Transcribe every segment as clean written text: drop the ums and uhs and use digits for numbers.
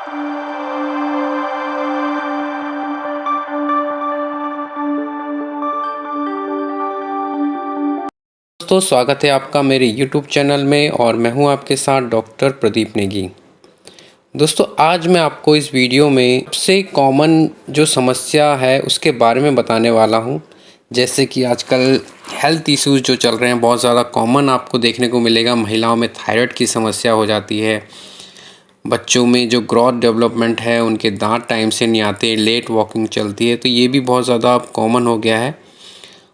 दोस्तों, स्वागत है आपका मेरे YouTube चैनल में और मैं हूं आपके साथ डॉक्टर प्रदीप नेगी। दोस्तों, आज मैं आपको इस वीडियो में सबसे कॉमन जो समस्या है उसके बारे में बताने वाला हूं। जैसे कि आजकल हेल्थ इश्यूज़ जो चल रहे हैं बहुत ज़्यादा कॉमन आपको देखने को मिलेगा। महिलाओं में थायराइड की समस्या हो जाती है, बच्चों में जो ग्रोथ डेवलपमेंट है उनके दांत टाइम से नहीं आते, लेट वॉकिंग चलती है, तो ये भी बहुत ज़्यादा कॉमन हो गया है।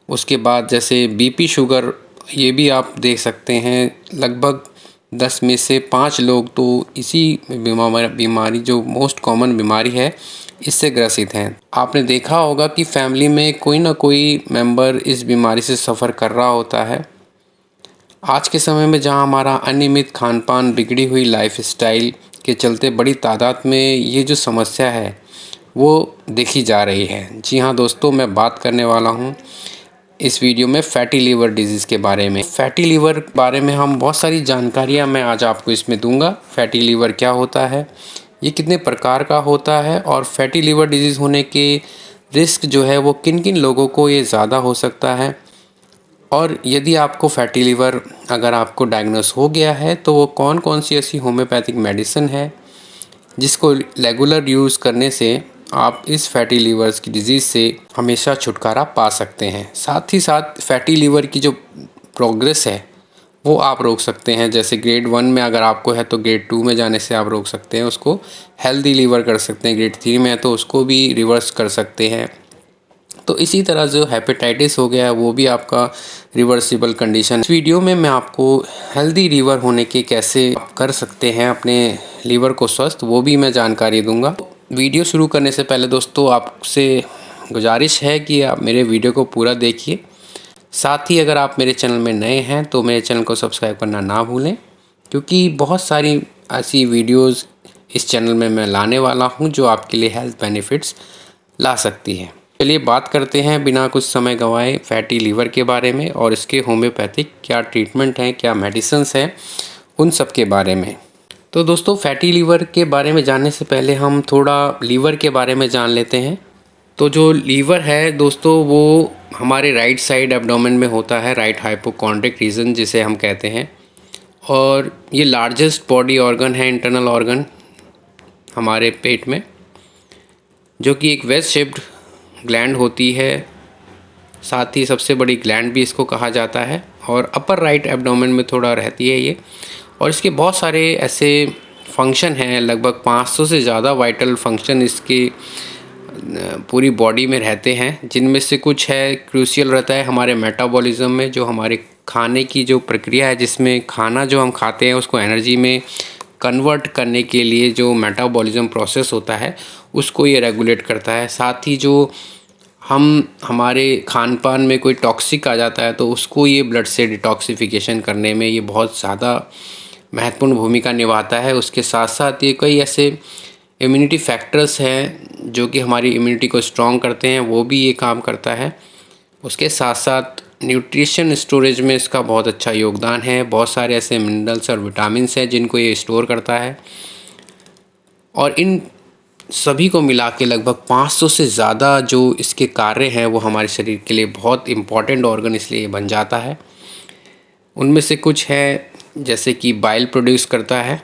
उसके बाद जैसे बीपी शुगर, ये भी आप देख सकते हैं लगभग 10 में से 5 लोग तो इसी बीमारी जो मोस्ट कॉमन बीमारी है इससे ग्रसित हैं। आपने देखा होगा कि फैमिली में कोई ना कोई मेंबर इस बीमारी से सफ़र कर रहा होता है। आज के समय में जहां हमारा अनियमित खान पान, बिगड़ी हुई लाइफस्टाइल के चलते बड़ी तादाद में ये जो समस्या है वो देखी जा रही है। जी हाँ दोस्तों, मैं बात करने वाला हूँ इस वीडियो में फैटी लीवर डिजीज़ के बारे में। फैटी लीवर के बारे में हम बहुत सारी जानकारियाँ मैं आज आपको इसमें दूंगा। फैटी लीवर क्या होता है, ये कितने प्रकार का होता है और फैटी लीवर डिजीज़ होने के रिस्क जो है वो किन किन लोगों को ये ज़्यादा हो सकता है, और यदि आपको फैटी लीवर अगर आपको डायग्नोस हो गया है तो वो कौन कौन सी ऐसी होम्योपैथिक मेडिसिन है जिसको रेगुलर यूज़ करने से आप इस फैटी लीवर्स की डिज़ीज़ से हमेशा छुटकारा पा सकते हैं। साथ ही साथ फैटी लीवर की जो प्रोग्रेस है वो आप रोक सकते हैं। जैसे ग्रेड 1 में अगर आपको है तो ग्रेड 2 में जाने से आप रोक सकते हैं, उसको हेल्दी लीवर कर सकते हैं। ग्रेड 3 में है तो उसको भी रिवर्स कर सकते हैं। तो इसी तरह जो हेपेटाइटिस हो गया है वो भी आपका रिवर्सिबल कंडीशन। इस वीडियो में मैं आपको हेल्दी लीवर होने के कैसे आप कर सकते हैं अपने लीवर को स्वस्थ, वो भी मैं जानकारी दूंगा। वीडियो शुरू करने से पहले दोस्तों आपसे गुजारिश है कि आप मेरे वीडियो को पूरा देखिए। साथ ही अगर आप मेरे चैनल में नए हैं तो मेरे चैनल को सब्सक्राइब करना ना भूलें, क्योंकि बहुत सारी ऐसी वीडियोज़ इस चैनल में मैं लाने वाला हूँ जो आपके लिए हेल्थ बेनिफिट्स ला सकती है। चलिए बात करते हैं बिना कुछ समय गंवाए फैटी लीवर के बारे में और इसके होम्योपैथिक क्या ट्रीटमेंट हैं, क्या मेडिसिन्स हैं, उन सब के बारे में। तो दोस्तों, फैटी लीवर के बारे में जानने से पहले हम थोड़ा लीवर के बारे में जान लेते हैं। तो जो लीवर है दोस्तों वो हमारे राइट साइड एब्डोमेन में होता है, राइट हाइपोकॉन्ड्रिक रीजन जिसे हम कहते हैं, और ये लार्जेस्ट बॉडी ऑर्गन है, इंटरनल ऑर्गन हमारे पेट में, जो कि एक वेज शेप्ड ग्लैंड होती है। साथ ही सबसे बड़ी ग्लैंड भी इसको कहा जाता है और अपर राइट एब्डोमेन में थोड़ा रहती है ये। और इसके बहुत सारे ऐसे फंक्शन हैं, लगभग 500 से ज़्यादा वाइटल फंक्शन इसके पूरी बॉडी में रहते हैं, जिनमें से कुछ है क्रूशियल रहता है हमारे मेटाबॉलिज्म में, जो हमारे खाने की जो प्रक्रिया है, जिसमें खाना जो हम खाते हैं उसको एनर्जी में कन्वर्ट करने के लिए जो मेटाबॉलिज्म प्रोसेस होता है उसको ये रेगुलेट करता है। साथ ही जो हमारे खान पान में कोई टॉक्सिक आ जाता है तो उसको ये ब्लड से डिटॉक्सिफिकेशन करने में ये बहुत ज़्यादा महत्वपूर्ण भूमिका निभाता है। उसके साथ साथ ये कई ऐसे इम्यूनिटी फैक्टर्स हैं जो कि हमारी इम्यूनिटी को स्ट्रॉन्ग करते हैं, वो भी ये काम करता है। उसके साथ साथ न्यूट्रिशन स्टोरेज में इसका बहुत अच्छा योगदान है। बहुत सारे ऐसे मिनरल्स और विटामिन्स हैं जिनको ये स्टोर करता है, और इन सभी को मिला के लगभग 500 से ज़्यादा जो इसके कार्य हैं वो हमारे शरीर के लिए बहुत इम्पॉर्टेंट ऑर्गन इसलिए बन जाता है। उनमें से कुछ है जैसे कि बाइल प्रोड्यूस करता है,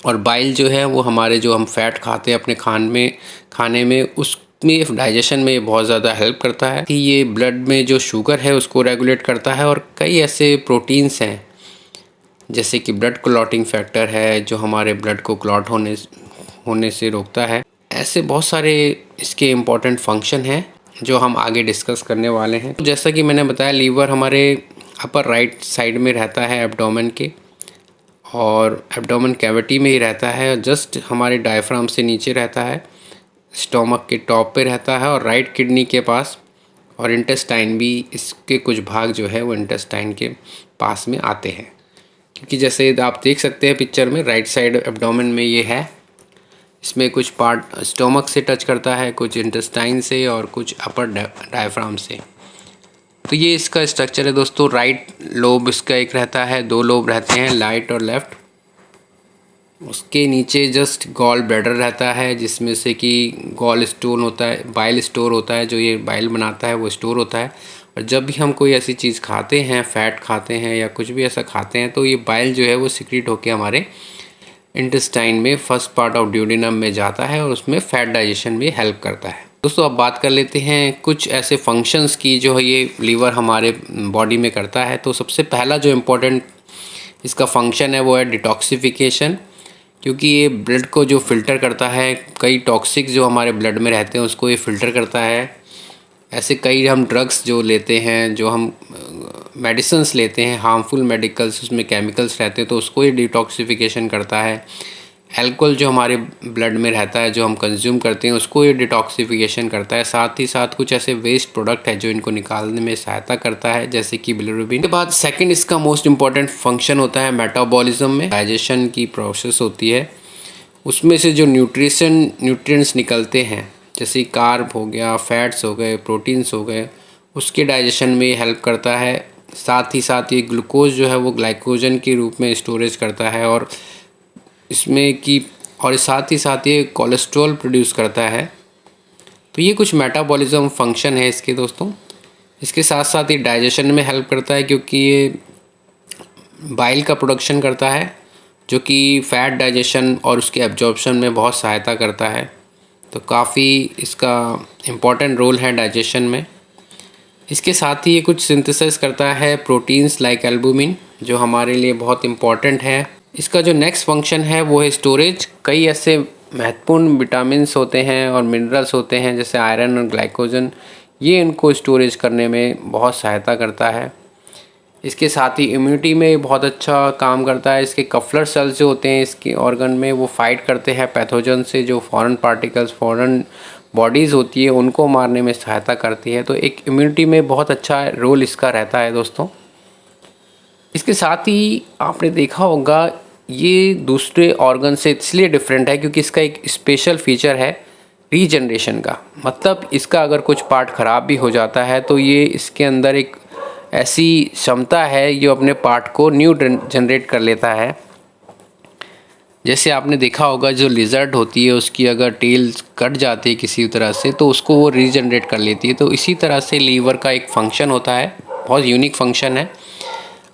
और बाइल जो है वो हमारे जो हम फैट खाते हैं अपने खाने में उसमें डाइजेशन में बहुत ज़्यादा हेल्प करता है। कि ये ब्लड में जो शुगर है उसको रेगुलेट करता है, और कई ऐसे प्रोटीन्स हैं जैसे कि ब्लड क्लॉटिंग फैक्टर है जो हमारे ब्लड को क्लॉट होने से रोकता है। ऐसे बहुत सारे इसके इम्पॉर्टेंट फंक्शन हैं जो हम आगे डिस्कस करने वाले हैं। जैसा कि मैंने बताया, लीवर हमारे अपर राइट साइड में रहता है एब्डोमेन के, और एब्डोमेन कैविटी में ही रहता है, जस्ट हमारे डायफ्राम से नीचे रहता है, स्टोमक के टॉप पे रहता है और राइट किडनी के पास, और इंटेस्टाइन भी इसके कुछ भाग जो है वो इंटेस्टाइन के पास में आते हैं। क्योंकि जैसे आप देख सकते हैं पिक्चर में, राइट साइड एब्डोमेन में ये है, इसमें कुछ पार्ट स्टोमक से टच करता है, कुछ इंटेस्टाइन से और कुछ अपर डायफ्राम से। तो ये इसका स्ट्रक्चर है दोस्तों। राइट लोब इसका एक रहता है, 2 लोब रहते हैं, राइट और लेफ़्ट। उसके नीचे जस्ट गॉल ब्लैडर रहता है, जिसमें से कि गॉल स्टोन होता है, बाइल स्टोर होता है, जो ये बाइल बनाता है वो स्टोर होता है। और जब भी हम कोई ऐसी चीज़ खाते हैं, फैट खाते हैं या कुछ भी ऐसा खाते हैं, तो ये बाइल जो है वो सिक्रीट होकर हमारे इंटेस्टाइन में फर्स्ट पार्ट ऑफ ड्यूडेनम में जाता है और उसमें फैट डाइजेशन में हेल्प करता है। दोस्तों अब बात कर लेते हैं कुछ ऐसे फंक्शंस की जो है ये लीवर हमारे बॉडी में करता है। तो सबसे पहला जो इम्पोर्टेंट इसका फंक्शन है वो है डिटॉक्सिफिकेशन, क्योंकि ये ब्लड को जो फ़िल्टर करता है, कई टॉक्सिक जो हमारे ब्लड में रहते हैं उसको ये फ़िल्टर करता है। ऐसे कई हम ड्रग्स जो लेते हैं, जो हम मेडिसिन्स लेते हैं, हार्मफुल मेडिकल्स, उसमें केमिकल्स रहते हैं, तो उसको ये डिटॉक्सिफिकेशन करता है। अल्कोहल जो हमारे ब्लड में रहता है, जो हम कंज्यूम करते हैं, उसको ये डिटॉक्सिफिकेशन करता है। साथ ही साथ कुछ ऐसे वेस्ट प्रोडक्ट है जो इनको निकालने में सहायता करता है, जैसे कि बिलिरुबिन। के बाद सेकंड इसका मोस्ट इम्पॉर्टेंट फंक्शन होता है मेटाबॉलिज्म में, डाइजेशन की प्रोसेस होती है। उसमें से जो न्यूट्रिएंट्स निकलते हैं, जैसे कार्ब हो गया, फैट्स हो गए, प्रोटीन्स हो गए, उसके डाइजेशन में हेल्प करता है। साथ ही साथ ये ग्लूकोज जो है वो ग्लाइकोजन के रूप में स्टोरेज करता है और साथ ही साथ ये कोलेस्ट्रॉल प्रोड्यूस करता है। तो ये कुछ मेटाबॉलिज्म फंक्शन है इसके दोस्तों। इसके साथ साथ ये डाइजेशन में हेल्प करता है, क्योंकि ये बाइल का प्रोडक्शन करता है, जो कि फैट डाइजेशन और उसके एब्जॉर्प्शन में बहुत सहायता करता है। तो काफ़ी इसका इम्पॉर्टेंट रोल है डाइजेशन में। इसके साथ ही ये कुछ सिंथेसाइज करता है प्रोटीन्स लाइक एल्बुमिन, जो हमारे लिए बहुत इम्पॉर्टेंट है। इसका जो नेक्स्ट फंक्शन है वो है स्टोरेज। कई ऐसे महत्वपूर्ण विटामिन्स होते हैं और मिनरल्स होते हैं, जैसे आयरन और ग्लाइकोजन, ये इनको स्टोरेज करने में बहुत सहायता करता है। इसके साथ ही इम्यूनिटी में बहुत अच्छा काम करता है। इसके कफलर सेल्स जो होते हैं इसके ऑर्गन में, वो फाइट करते हैं पैथोजन से, जो फॉरेन पार्टिकल्स, फॉरेन बॉडीज़ होती है, उनको मारने में सहायता करती है। तो एक इम्यूनिटी में बहुत अच्छा रोल इसका रहता है दोस्तों। इसके साथ ही आपने देखा होगा ये दूसरे ऑर्गन से इसलिए डिफरेंट है क्योंकि इसका एक स्पेशल फीचर है रीजनरेशन का। मतलब इसका अगर कुछ पार्ट ख़राब भी हो जाता है तो ये इसके अंदर एक ऐसी क्षमता है जो अपने पार्ट को न्यू जनरेट कर लेता है। जैसे आपने देखा होगा जो लिजर्ड होती है उसकी अगर टेल कट जाती है किसी तरह से तो उसको वो रीजनरेट कर लेती है। तो इसी तरह से लीवर का एक फंक्शन होता है, बहुत यूनिक फंक्शन है।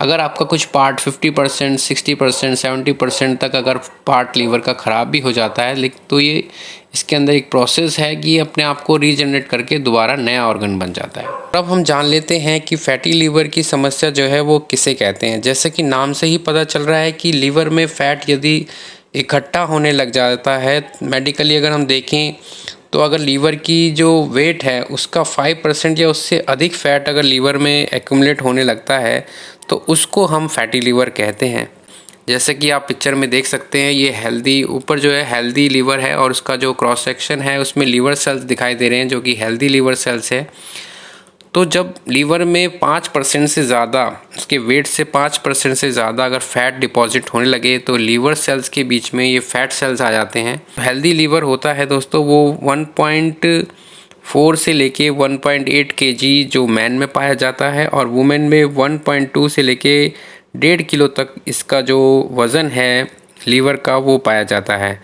अगर आपका कुछ पार्ट 50%, 60%, 70% तक अगर पार्ट लीवर का ख़राब भी हो जाता है, लेकिन तो ये इसके अंदर एक प्रोसेस है कि ये अपने आप को रीजनरेट करके दोबारा नया ऑर्गन बन जाता है। अब हम जान लेते हैं कि फैटी लीवर की समस्या जो है वो किसे कहते हैं। जैसे कि नाम से ही पता चल रहा है कि लीवर में फ़ैट यदि इकट्ठा होने लग जाता है, मेडिकली अगर हम देखें तो अगर लीवर की जो वेट है उसका 5% या उससे अधिक फ़ैट अगर लीवर में एक्यूमुलेट होने लगता है तो उसको हम फैटी लीवर कहते हैं। जैसे कि आप पिक्चर में देख सकते हैं, ये हेल्दी, ऊपर जो है हेल्दी लीवर है और उसका जो क्रॉस सेक्शन है उसमें लीवर सेल्स दिखाई दे रहे हैं जो कि हेल्दी लीवर सेल्स है। तो जब लीवर में 5% से ज़्यादा, उसके वेट से 5% से ज़्यादा अगर फैट डिपॉजिट होने लगे तो लीवर सेल्स के बीच में ये फैट सेल्स आ जाते हैं। हेल्दी लीवर होता है दोस्तों वो 1.4 से लेके 1.8 kg जो मैन में पाया जाता है और वुमेन में 1.2 से लेके 1.5 किलो तक इसका जो वज़न है लीवर का वो पाया जाता है।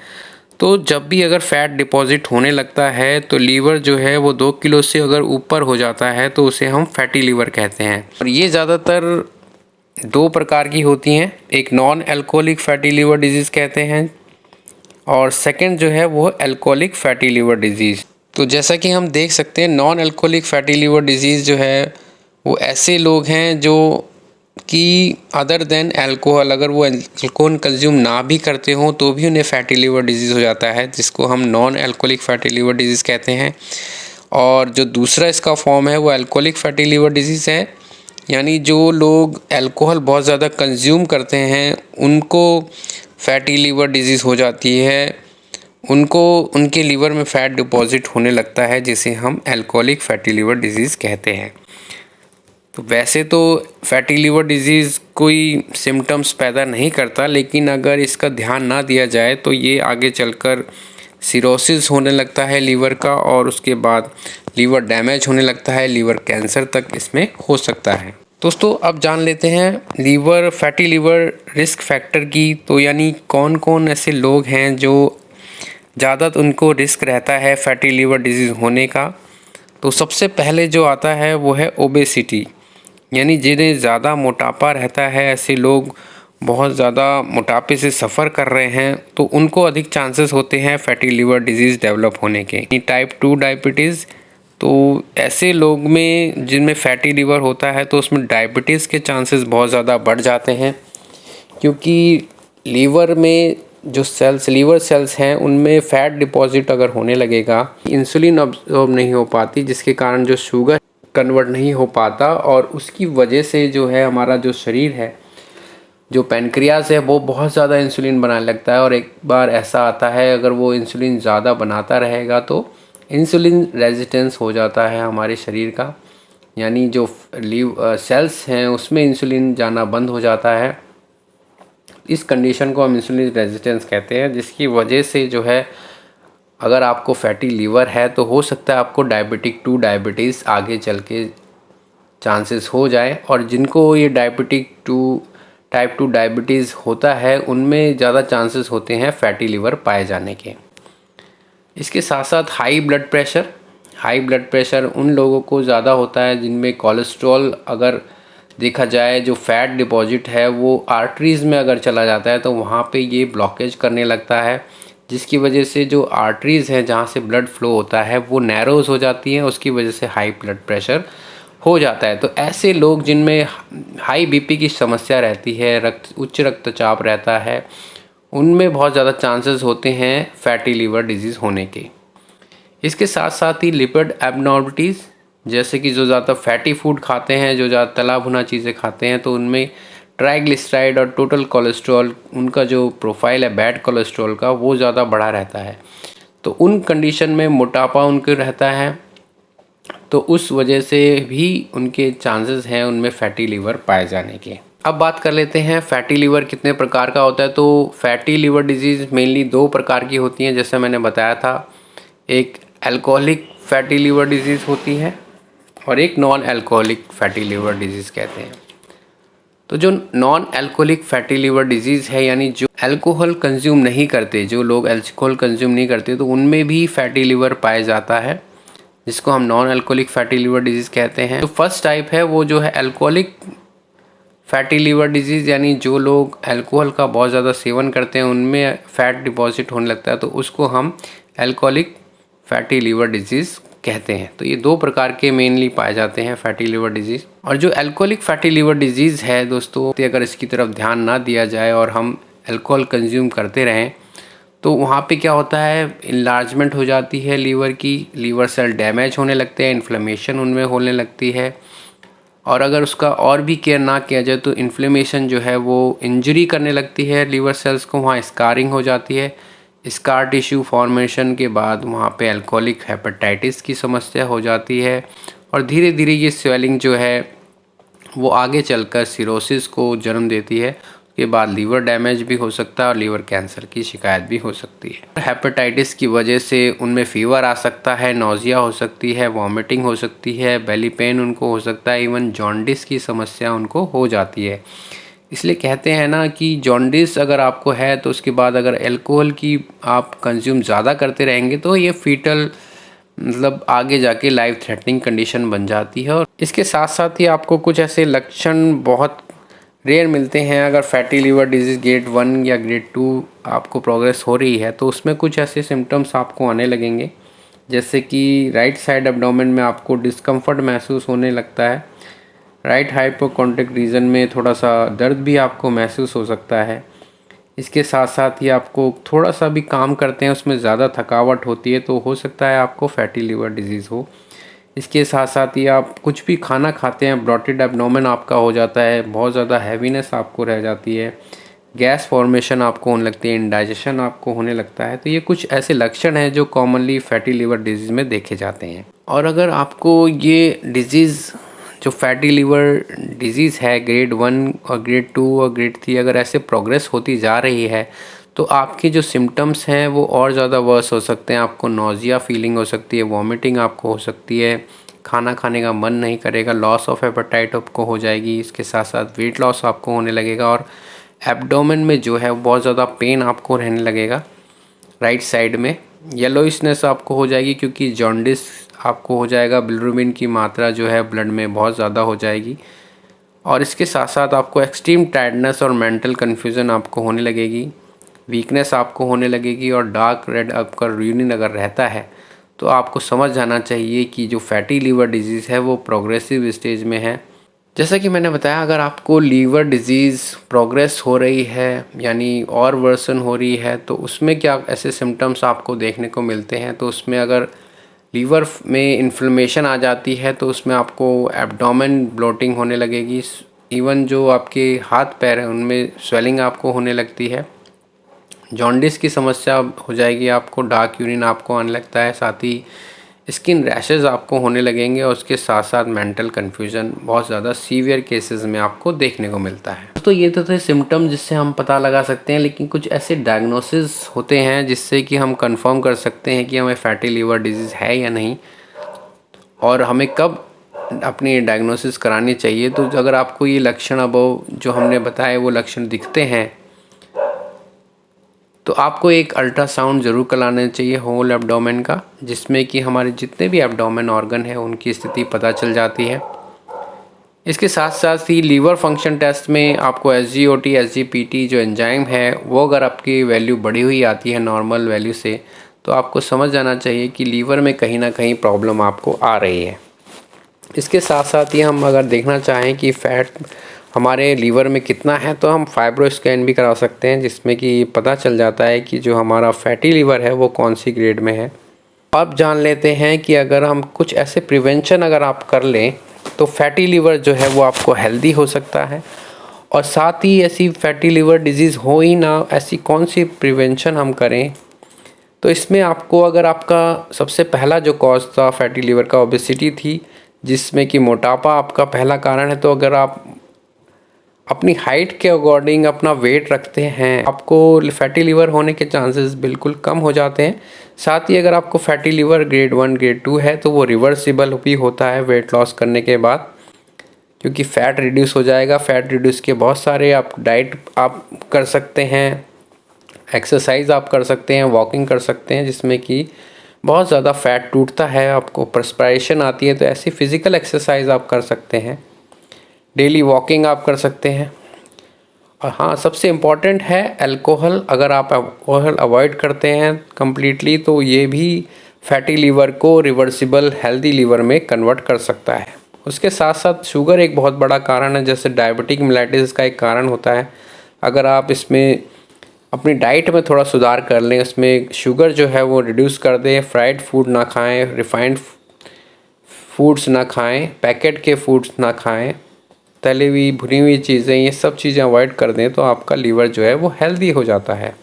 तो जब भी अगर फैट डिपॉजिट होने लगता है तो लीवर जो है वो 2 किलो से अगर ऊपर हो जाता है तो उसे हम फैटी लीवर कहते हैं। और ये ज़्यादातर 2 प्रकार की होती हैं, एक non alcoholic fatty liver disease कहते हैं और सेकंड जो है वो अल्कोहलिक फैटी लीवर डिजीज़। तो जैसा कि हम देख सकते हैं non alcoholic fatty liver disease जो है वो ऐसे लोग हैं जो कि अदर देन अल्कोहल, अगर वो अल्कोहल कंज्यूम ना भी करते हों तो भी उन्हें फैटी लीवर डिजीज़ हो जाता है, जिसको हम non alcoholic fatty liver disease कहते हैं। और जो दूसरा इसका फॉर्म है वो अल्कोहलिक फैटी लीवर डिजीज़ है, यानी जो लोग अल्कोहल बहुत ज़्यादा कंज्यूम करते हैं उनको फैटी लीवर डिजीज़ हो जाती है, उनको उनके लीवर में फ़ैट डिपॉजिट होने लगता है, जिसे हम अल्कोहलिक फैटी लीवर डिजीज़ कहते हैं। तो वैसे तो फैटी लीवर डिजीज़ कोई सिम्टम्स पैदा नहीं करता, लेकिन अगर इसका ध्यान ना दिया जाए तो ये आगे चलकर सिरोसिस होने लगता है लीवर का और उसके बाद लीवर डैमेज होने लगता है, लीवर कैंसर तक इसमें हो सकता है। दोस्तों अब जान लेते हैं फैटी लीवर रिस्क फैक्टर की। तो यानी कौन कौन ऐसे लोग हैं जो ज़्यादा उनको रिस्क रहता है फैटी लीवर डिजीज़ होने का। तो सबसे पहले जो आता है वो है ओबेसिटी, यानी जिन्हें ज़्यादा मोटापा रहता है, ऐसे लोग बहुत ज़्यादा मोटापे से सफ़र कर रहे हैं तो उनको अधिक चांसेस होते हैं फैटी लीवर डिजीज़ डेवलप होने के। टाइप 2 डायबिटीज़, तो ऐसे लोग में जिनमें फैटी लीवर होता है तो उसमें डायबिटीज़ के चांसेस बहुत ज़्यादा बढ़ जाते हैं, क्योंकि लीवर में जो लीवर सेल्स हैं उनमें फ़ैट डिपॉजिट अगर होने लगेगा, इंसुलिन अब्जॉर्ब नहीं हो पाती, जिसके कारण जो शुगर कन्वर्ट नहीं हो पाता और उसकी वजह से जो है हमारा जो शरीर है, जो पैनक्रियास है, वो बहुत ज़्यादा इंसुलिन बनाने लगता है। और एक बार ऐसा आता है अगर वो इंसुलिन ज़्यादा बनाता रहेगा तो इंसुलिन रेजिस्टेंस हो जाता है हमारे शरीर का, यानी जो सेल्स हैं उसमें इंसुलिन जाना बंद हो जाता है। इस कंडीशन को हम इंसुलिन रेजिस्टेंस कहते हैं, जिसकी वजह से जो है अगर आपको फैटी लीवर है तो हो सकता है आपको डायबिटीज़ आगे चल के चांसेस हो जाए। और जिनको ये टाइप 2 डायबिटीज़ होता है उनमें ज़्यादा चांसेस होते हैं फैटी लीवर पाए जाने के। इसके साथ साथ हाई ब्लड प्रेशर उन लोगों को ज़्यादा होता है जिनमें कोलेस्ट्रॉल, अगर देखा जाए जो फैट डिपॉजिट है वो आर्टरीज़ में अगर चला जाता है तो वहाँ पे ये ब्लॉकेज करने लगता है, जिसकी वजह से जो आर्टरीज़ हैं जहाँ से ब्लड फ्लो होता है वो नैरोज हो जाती हैं, उसकी वजह से हाई ब्लड प्रेशर हो जाता है। तो ऐसे लोग जिनमें हाई बीपी की समस्या रहती है, उच्च रक्तचाप रहता है, उनमें बहुत ज़्यादा चांसेस होते हैं फैटी लीवर डिजीज़ होने के। इसके साथ साथ ही लिपिड एबनॉर्मलिटीज़, जैसे कि जो ज़्यादा फैटी फूड खाते हैं, जो ज़्यादा तला भुना चीज़ें खाते हैं, तो उनमें ट्राइग्लिसराइड और टोटल कोलेस्ट्रॉल, उनका जो प्रोफाइल है बैड कोलेस्ट्रॉल का, वो ज़्यादा बढ़ा रहता है। तो उन कंडीशन में मोटापा उनके रहता है, तो उस वजह से भी उनके चांसेस हैं उनमें फैटी लीवर पाए जाने के। अब बात कर लेते हैं फैटी लीवर कितने प्रकार का होता है। तो फैटी लीवर डिजीज़ मेनली 2 प्रकार की होती हैं, जैसे मैंने बताया था। एक अल्कोहलिक फैटी लीवर डिजीज़ होती है और एक non alcoholic fatty liver disease कहते हैं। तो जो non alcoholic fatty liver disease है, यानी जो अल्कोहल कंज्यूम नहीं करते, जो लोग अल्कोहल कंज्यूम नहीं करते, तो उनमें भी फैटी लीवर पाया जाता है, जिसको हम non alcoholic fatty liver disease कहते हैं। तो फर्स्ट टाइप है वो जो है अल्कोहलिक फैटी लीवर डिजीज़, यानी जो लोग अल्कोहल का बहुत ज़्यादा सेवन करते हैं उनमें फ़ैट डिपॉजिट होने लगता है, तो उसको हम अल्कोहलिक फैटी लीवर डिजीज़ कहते हैं। तो ये 2 प्रकार के मेनली पाए जाते हैं फैटी लीवर डिजीज़। और जो अल्कोहलिक फैटी लीवर डिजीज़ है दोस्तों, अगर इसकी तरफ ध्यान ना दिया जाए और हम अल्कोहल कंज्यूम करते रहें तो वहाँ पे क्या होता है, इन्लार्जमेंट हो जाती है लीवर की, लीवर सेल डैमेज होने लगते हैं, इन्फ्लेमेशन उनमें होने लगती है। और अगर उसका और भी केयर ना किया जाए तो इन्फ्लेमेशन जो है वो इंजरी करने लगती है लीवर सेल्स को, वहाँ स्कारिंग हो जाती है। स्कार टिश्यू फॉर्मेशन के बाद वहाँ पे अल्कोहलिक हेपेटाइटिस की समस्या हो जाती है और धीरे धीरे ये स्वेलिंग जो है वो आगे चलकर सिरोसिस को जन्म देती है। उसके बाद लीवर डैमेज भी हो सकता है और लीवर कैंसर की शिकायत भी हो सकती है। हेपेटाइटिस की वजह से उनमें फीवर आ सकता है, नौजिया हो सकती है, वॉमिटिंग हो सकती है, बेली पेन उनको हो सकता है, इवन जॉन्डिस की समस्या उनको हो जाती है। इसलिए कहते हैं ना कि जॉन्डिस अगर आपको है तो उसके बाद अगर अल्कोहल की आप कंज्यूम ज़्यादा करते रहेंगे तो ये फीटल मतलब आगे जाके लाइफ थ्रेटनिंग कंडीशन बन जाती है। और इसके साथ साथ ही आपको कुछ ऐसे लक्षण बहुत रेयर मिलते हैं। अगर फैटी लीवर डिजीज़ ग्रेड 1 या ग्रेड 2 आपको प्रोग्रेस हो रही है तो उसमें कुछ ऐसे सिम्टम्स आपको आने लगेंगे, जैसे कि राइट साइड एब्डोमेन में आपको डिस्कम्फर्ट महसूस होने लगता है, राइट हाइपोकॉन्ड्रिक रीजन में थोड़ा सा दर्द भी आपको महसूस हो सकता है। इसके साथ साथ ही आपको थोड़ा सा भी काम करते हैं उसमें ज़्यादा थकावट होती है, तो हो सकता है आपको फैटी लीवर डिजीज़ हो। इसके साथ साथ ही आप कुछ भी खाना खाते हैं ब्लॉटेड एब्डोमेन आपका हो जाता है, बहुत ज़्यादा हैवीनेस आपको रह जाती है, गैस फॉर्मेशन आपको होने लगती है, इंडाइजेशन आपको होने लगता है। तो ये कुछ ऐसे लक्षण हैं जो कॉमनली फैटी लीवर डिजीज़ में देखे जाते हैं। और अगर आपको ये डिजीज़ जो फैटी लीवर डिजीज़ है ग्रेड 1 और ग्रेड 2 और ग्रेड 3 अगर ऐसे प्रोग्रेस होती जा रही है तो आपके जो सिम्टम्स हैं वो और ज़्यादा वर्स हो सकते हैं। आपको नौजिया फीलिंग हो सकती है, वॉमिटिंग आपको हो सकती है, खाना खाने का मन नहीं करेगा, लॉस ऑफ एपेटाइट आपको हो जाएगी, इसके साथ साथ वेट लॉस आपको होने लगेगा और एब्डोमेन में जो है बहुत ज़्यादा पेन आपको रहने लगेगा। राइट साइड में येलोइशनेस आपको हो जाएगी क्योंकि जॉन्डिस आपको हो जाएगा, बिलिरुबिन की मात्रा जो है ब्लड में बहुत ज़्यादा हो जाएगी और इसके साथ साथ आपको एक्सट्रीम टायर्डनेस और मेंटल कन्फ्यूज़न आपको होने लगेगी, वीकनेस आपको होने लगेगी और डार्क रेड आपका यूरिन अगर रहता है तो आपको समझ जाना चाहिए कि जो फैटी लीवर डिजीज़ है वो प्रोग्रेसिव स्टेज में है। जैसा कि मैंने बताया, अगर आपको लीवर डिजीज़ प्रोग्रेस हो रही है यानी और वर्सन हो रही है तो उसमें क्या ऐसे सिम्टम्स आपको देखने को मिलते हैं। तो उसमें अगर लीवर में इन्फ्लेमेशन आ जाती है तो उसमें आपको एब्डोमेन ब्लोटिंग होने लगेगी, इवन जो आपके हाथ पैर हैं उनमें स्वेलिंग आपको होने लगती है, जॉन्डिस की समस्या हो जाएगी, आपको डार्क यूरिन आपको आने लगता है, साथ ही स्किन रैशेज़ आपको होने लगेंगे और उसके साथ साथ मेंटल कन्फ्यूजन बहुत ज़्यादा सीवियर केसेस में आपको देखने को मिलता है। तो ये तो थे सिम्टम जिससे हम पता लगा सकते हैं, लेकिन कुछ ऐसे डायग्नोसिस होते हैं जिससे कि हम कंफर्म कर सकते हैं कि हमें फैटी लीवर डिजीज़ है या नहीं और हमें कब अपनी डायग्नोसिस करानी चाहिए। तो अगर आपको ये लक्षण अब जो हमने बताए वो लक्षण दिखते हैं तो आपको एक अल्ट्रासाउंड ज़रूर कराना चाहिए होल एब्डोमेन का, जिसमें कि हमारे जितने भी एब्डोमेन ऑर्गन है उनकी स्थिति पता चल जाती है। इसके साथ साथ ही लीवर फंक्शन टेस्ट में आपको SGOT SGPT जो एंजाइम है वो अगर आपकी वैल्यू बढ़ी हुई आती है नॉर्मल वैल्यू से तो आपको समझ जाना चाहिए कि लीवर में कहीं ना कहीं प्रॉब्लम आपको आ रही है। इसके साथ साथ ही हम अगर देखना चाहें कि फ़ैट हमारे लीवर में कितना है तो हम फाइब्रो स्कैन भी करा सकते हैं, जिसमें कि पता चल जाता है कि जो हमारा फैटी लीवर है वो कौन सी ग्रेड में है। अब जान लेते हैं कि अगर हम कुछ ऐसे प्रिवेंशन अगर आप कर लें तो फैटी लीवर जो है वो आपको हेल्दी हो सकता है और साथ ही ऐसी फैटी लीवर डिजीज़ हो ही ना, ऐसी कौन सी प्रिवेंशन हम करें। तो इसमें आपको अगर आपका सबसे पहला जो कॉज था फैटी लीवर का ओबेसिटी थी, जिसमें कि मोटापा आपका पहला कारण है, तो अगर आप अपनी हाइट के अकॉर्डिंग अपना वेट रखते हैं आपको फैटी लीवर होने के चांसेस बिल्कुल कम हो जाते हैं। साथ ही अगर आपको फैटी लीवर ग्रेड 1 ग्रेड 2 है तो वो रिवर्सिबल भी होता है वेट लॉस करने के बाद, क्योंकि फ़ैट रिड्यूस हो जाएगा। फ़ैट रिड्यूस के बहुत सारे आप डाइट आप कर सकते हैं, एक्सरसाइज आप कर सकते हैं, वॉकिंग कर सकते हैं, जिसमें कि बहुत ज़्यादा फ़ैट टूटता है, आपको पर्सपिरेशन आती है, तो ऐसी फ़िज़िकल एक्सरसाइज आप कर सकते हैं, डेली वॉकिंग आप कर सकते हैं। और हाँ, सबसे इम्पॉर्टेंट है अल्कोहल। अगर आप अल्कोहल अवॉइड करते हैं कम्प्लीटली तो ये भी फैटी लीवर को रिवर्सिबल हेल्दी लीवर में कन्वर्ट कर सकता है। उसके साथ साथ शुगर एक बहुत बड़ा कारण है, जैसे डायबिटिक मेलाइटिस का एक कारण होता है। अगर आप इसमें अपनी डाइट में थोड़ा सुधार कर लें, उसमें शुगर जो है वो रिड्यूस कर दें, फ्राइड फूड ना खाएं, रिफाइंड फूड्स ना खाएं, पैकेट के फूड्स ना खाएं, तली हुई भुनी हुई चीज़ें, ये सब चीज़ें अवॉइड कर दें तो आपका लीवर जो है वो हेल्दी हो जाता है।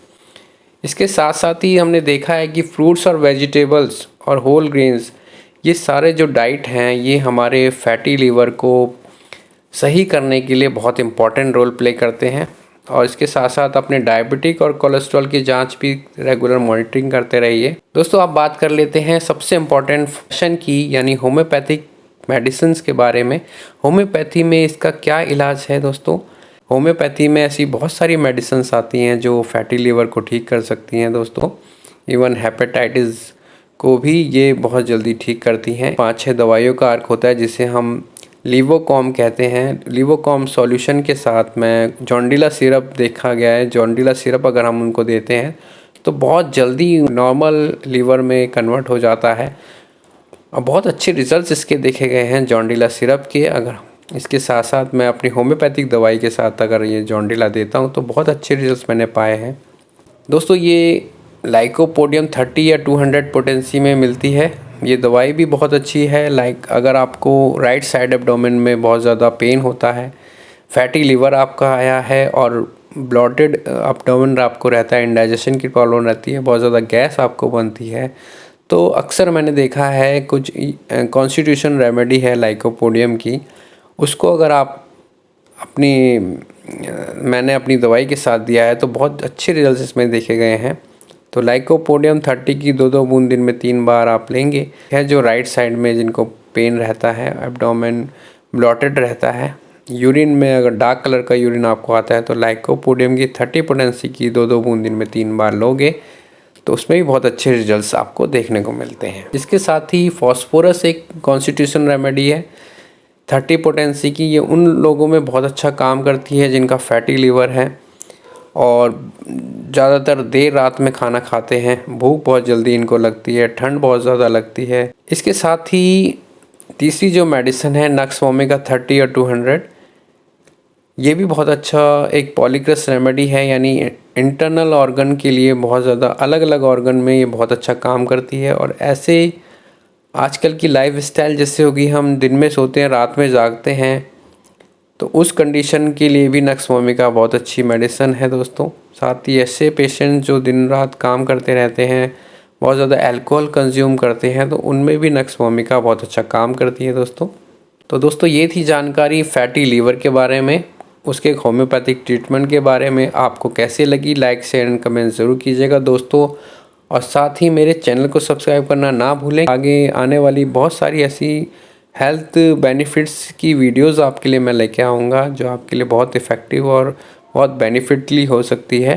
इसके साथ साथ ही हमने देखा है कि फ्रूट्स और वेजिटेबल्स और होल ग्रेन्स, ये सारे जो डाइट हैं ये हमारे फैटी लीवर को सही करने के लिए बहुत इम्पॉर्टेंट रोल प्ले करते हैं। और इसके साथ साथ अपने डायबिटिक और कोलेस्ट्रॉल की जांच भी रेगुलर मॉनिटरिंग करते रहिए। दोस्तों, आप बात कर लेते हैं सबसे इम्पॉर्टेंट फंक्शन की, यानी होम्योपैथिक मेडिसिन्स के बारे में। होम्योपैथी में इसका क्या इलाज है दोस्तों? होम्योपैथी में ऐसी बहुत सारी मेडिसिन्स आती हैं जो फैटी लीवर को ठीक कर सकती हैं दोस्तों। इवन हेपेटाइटिस को भी ये बहुत जल्दी ठीक करती हैं। 5-6 दवाइयों का अर्क होता है जिसे हम लीवोकॉम कहते हैं। लीवोकॉम सॉल्यूशन के साथ में जॉन्डिला सिरप देखा गया है। जॉन्डिला सिरप अगर हम उनको देते हैं तो बहुत जल्दी नॉर्मल लीवर में कन्वर्ट हो जाता है और बहुत अच्छे रिजल्ट्स इसके देखे गए हैं जॉन्डिला सिरप के। अगर इसके साथ साथ मैं अपनी होम्योपैथिक दवाई के साथ अगर ये जॉन्डिला देता हूँ तो बहुत अच्छे रिजल्ट्स मैंने पाए हैं दोस्तों। ये लाइकोपोडियम 30 या 200 पोटेंसी में मिलती है। ये दवाई भी बहुत अच्छी है। अगर आपको राइट साइड एब्डोमेन में बहुत ज़्यादा पेन होता है, फैटी लीवर आपका आया है और ब्लॉटेड एब्डोमेन आपको रहता है, इंडाइजेशन की प्रॉब्लम रहती है, बहुत ज़्यादा गैस आपको बनती है, तो अक्सर मैंने देखा है कुछ कॉन्स्टिट्यूशन रेमेडी है लाइकोपोडियम की, उसको अगर आप मैंने अपनी दवाई के साथ दिया है तो बहुत अच्छे रिजल्ट्स इसमें देखे गए हैं। तो लाइकोपोडियम 30 की 2-2 बूंद दिन में 3 बार आप लेंगे। है जो राइट साइड में जिनको पेन रहता है, एब्डोमेन ब्लॉटेड रहता है, यूरिन में अगर डार्क कलर का यूरिन आपको आता है तो लाइकोपोडियम की 30 पोटेंसी की 2-2 बूंद दिन में 3 बार लोगे तो उसमें भी बहुत अच्छे रिजल्ट्स आपको देखने को मिलते हैं। इसके साथ ही फॉस्फोरस एक कॉन्स्टिट्यूशन रेमेडी है 30 पोटेंसी की। ये उन लोगों में बहुत अच्छा काम करती है जिनका फैटी लीवर है और ज़्यादातर देर रात में खाना खाते हैं, भूख बहुत जल्दी इनको लगती है, ठंड बहुत ज़्यादा लगती है। इसके साथ ही तीसरी जो मेडिसिन है नक्स ओमेगा 30 और 200, ये भी बहुत अच्छा एक पॉलीक्रस रेमेडी है, यानी इंटरनल ऑर्गन के लिए बहुत ज़्यादा, अलग अलग ऑर्गन में ये बहुत अच्छा काम करती है। और ऐसे आजकल की लाइफस्टाइल जैसे होगी, हम दिन में सोते हैं रात में जागते हैं, तो उस कंडीशन के लिए भी नक्स ओमेगा बहुत अच्छी मेडिसिन है दोस्तों। साथ ही ऐसे पेशेंट जो दिन रात काम करते रहते हैं, बहुत ज़्यादा अल्कोहल कंज्यूम करते हैं, तो उनमें भी नक्स ओमेगा बहुत अच्छा काम करती है दोस्तों। तो दोस्तों ये थी जानकारी फैटी लीवर के बारे में, उसके होम्योपैथिक ट्रीटमेंट के बारे में। आपको कैसे लगी लाइक शेयर एंड कमेंट ज़रूर कीजिएगा दोस्तों, और साथ ही मेरे चैनल को सब्सक्राइब करना ना भूलें। आगे आने वाली बहुत सारी ऐसी हेल्थ बेनिफिट्स की वीडियोस आपके लिए मैं लेके आऊँगा जो आपके लिए बहुत इफ़ेक्टिव और बहुत बेनिफिटली हो सकती है।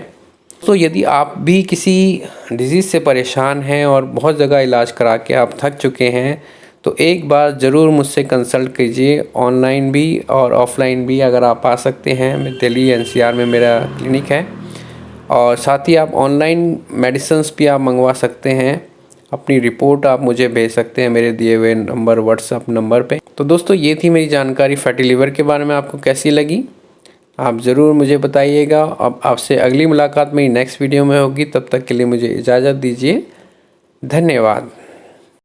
तो यदि आप भी किसी डिजीज़ से परेशान हैं और बहुत जगह इलाज करा के आप थक चुके हैं, तो एक बार ज़रूर मुझसे कंसल्ट कीजिए, ऑनलाइन भी और ऑफलाइन भी अगर आप आ सकते हैं। मैं दिल्ली NCR में मेरा क्लिनिक है, और साथ ही आप ऑनलाइन मेडिसिन्स भी आप मंगवा सकते हैं। अपनी रिपोर्ट आप मुझे भेज सकते हैं मेरे दिए हुए नंबर, व्हाट्सएप नंबर पे। तो दोस्तों ये थी मेरी जानकारी फैटी लीवर के बारे में। आपको कैसी लगी आप ज़रूर मुझे बताइएगा। अब आपसे अगली मुलाकात मेरी नेक्स्ट वीडियो में होगी, तब तक के लिए मुझे इजाज़त दीजिए। धन्यवाद।